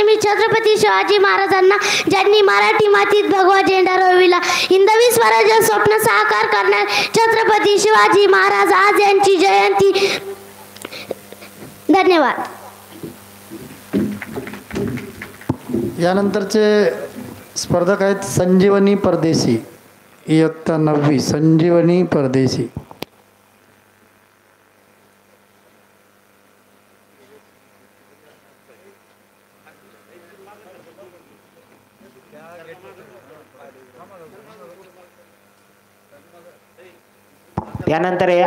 करते मी छत्रपती शिवाजी महाराजांना, ज्यांनी मराठी मातीत भगवा झेंडा रोविला. हिंदवी स्वराज्य स्वप्न साकार करणार छत्रपती शिवाजी महाराज, आज यांची जयंती. धन्यवाद. यानंतरचे स्पर्धक आहेत संजीवनी परदेशी, इयत्ता 9वी. संजीवनी परदेशी. त्यानंतर आहे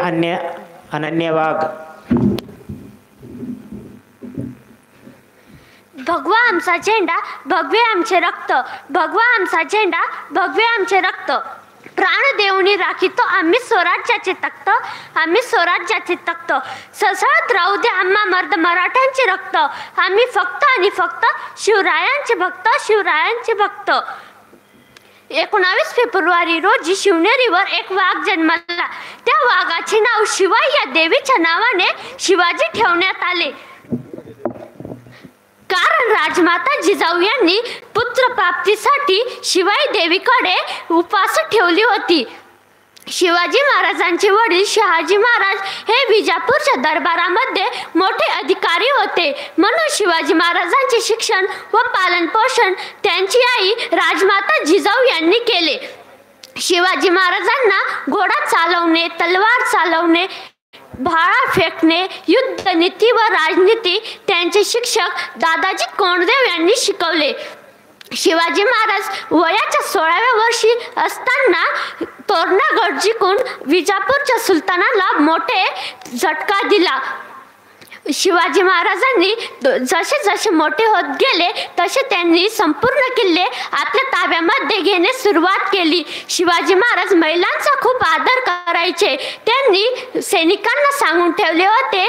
अनन्या वाघ. भगवा आमचा झेंडा, भगवे आमचे रक्त. भगवा आमचा झेंडा, भगवे आमचे रक्त. प्राण देऊनी राखीतो आम्ही स्वराज्याचे तख्त, आम्ही स्वराज्याचे तख्त. सळसळत राहू दे आम्हा मर्द मराठ्यांचे रक्त. आम्ही फक्त आणि फक्त शिवरायांचे भक्त, शिवरायांचे भक्त. 19 फेब्रुवारी रोजी शिवनेरीवर एक वाघ जन्मला. त्या वाघाचे नाव शिवाई या देवीच्या नावाने शिवाजी ठेवण्यात आले, कारण राजमाता जिजाऊ यांनी पुत्र प्राप्तीसाठी शिवाई देवीकडे उपास ठेवली होती. शिवाजी महाराजांचे वडील शहाजी महाराज हे विजापूरच्या दरबारामध्ये मोठे अधिकारी होते, म्हणून शिवाजी महाराजांचे शिक्षण व पालनपोषण त्यांची आई राजमाता जिजाऊ यांनी केले. शिवाजी महाराजांना घोडा चालवणे, तलवार चालवणे, भाला फेकणे, युद्धनीती व राजनीती त्यांचे शिक्षक दादाजी कोंडदेव यांनी शिकवले. शिवाजी महाराज वयाच्या 16व्या वर्षी असताना तोरणागड जिंकून विजापूरच्या सुलतानाला मोठे झटका दिला. शिवाजी महाराजांनी जसे जसे मोठे होत गेले तसे त्यांनी संपूर्ण किल्ले आपल्या ताब्यामध्ये घेण्यास सुरुवात केली. शिवाजी महाराज महिलांचा खूप आदर करायचे. त्यांनी सैनिकांना सांगून ठेवले होते,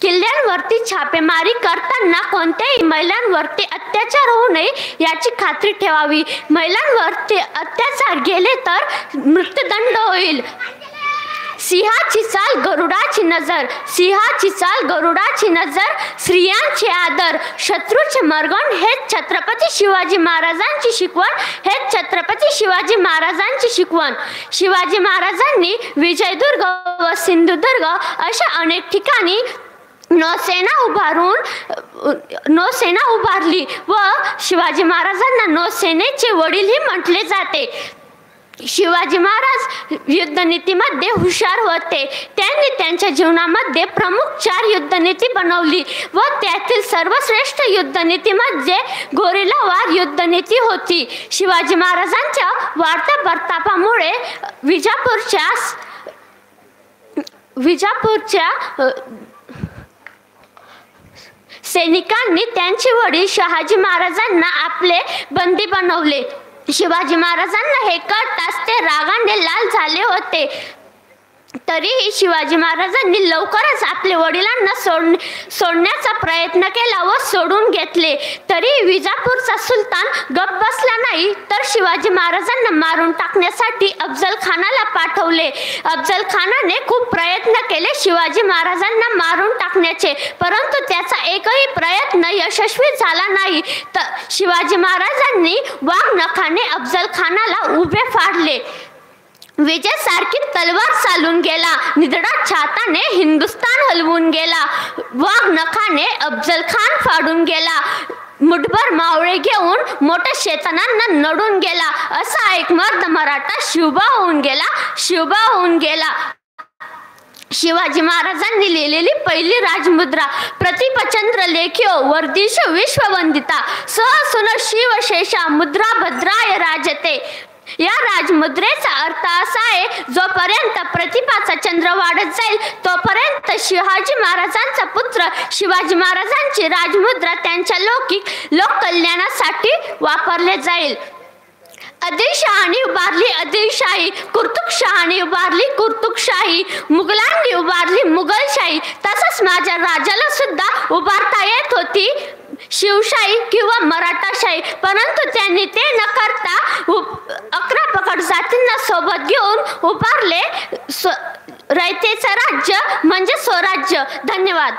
किल्ल्यांवरती छापेमारी करताना कोणत्याही महिलांवरती अत्याचार होऊ नये याची खात्री ठेवावी. महिलांवरती अत्याचार केले तर मृत्यूदंड होईल. सिंहाची चाल गरुडाची नजर, सिंहाची चाल गरुडाची नजर. स्त्रियांचे आदर, शत्रूचे मर्गण हेच छत्रपती शिवाजी महाराजांची शिकवण, हेच छत्रपती शिवाजी महाराजांची शिकवण. शिवाजी महाराजांनी विजयदुर्ग व सिंधुदुर्ग अशा अनेक ठिकाणी नौसेना उभारली व शिवाजी महाराजांना नौसेनेचे वडीलही म्हटले जाते. शिवाजी महाराज युद्धनीतीमध्ये हुशार होते. त्यांनी त्यांच्या जीवनामध्ये प्रमुख 4 युद्धनीती बनवली व त्यातील सर्वश्रेष्ठ युद्धनीतीमध्ये गोरिला वार युद्धनीती होती. शिवाजी महाराजांच्या वाढत्या प्रतापामुळे विजापूरच्या सैनिकांनी त्यांचे वडील शहाजी महाराजांना आपले बंदी बनवले. शिवाजी महाराजांना हे कळताच ते रागाने लाल झाले होते. तरीही शिवाजी महाराजांनी लवकरच आपल्या वडिलांना सोडण्याचा प्रयत्न केला व सोडून घेतले. तरी विजापूरचा सुलतान गप्प बसला नाही, तर शिवाजी महाराजांना मारून टाकण्यासाठी अफजल खानाला पाठवले. अफजल खानाने खूप प्रयत्न केले शिवाजी महाराजांना मारून टाकण्याचे, परंतु त्याचा एकही प्रयत्न यशस्वी झाला नाही. तर शिवाजी महाराजांनी वाघ नखाने अफजल खानाला उभे फाडले. विजय सारखी तलवार चालून गेला. निधडा छाताने हिंदुस्थान हलवून गेला. वाघ नखाने अफजल खान फाडून गेला. मुठभर मावळे घेऊन मोठ्या शेतनांना नडून गेला. असा एक मर्द मराठा शिवबा होऊन गेला, शिवबा होऊन गेला. शिवाजी महाराजांनी लिहिलेली पहिली राजमुद्रा प्रतिपचंद्र लेख्यो वर्धिषो विश्ववंदिता सहसुन शिवशेषा मुद्रा भद्राय राजते. या राजमुद्रेचा अर्थ असा आहे, जोपर्यंत प्रतिपाचा चंद्र वाढत जाईल तोपर्यंत शिवाजी महाराजांचा पुत्र शिवाजी महाराजांची राजमुद्रा त्यांच्या लौकिक लोककल्याणासाठी वापरले जाईल. आदिलशहाने उभारली आदिलशाही, कुर्तुकशहाने उभारली कुर्तुकशाही, मुघलांनी उभारली मुघलशाही. तसंच माझ्या राजाला सुद्धा उभारता येत होती शिवशाही किंवा मराठाशाही, परंतु त्यांनी ते न करता 11 पकड जातींना सोबत घेऊन उभारले रयतेचं राज्य म्हणजे स्वराज्य. धन्यवाद.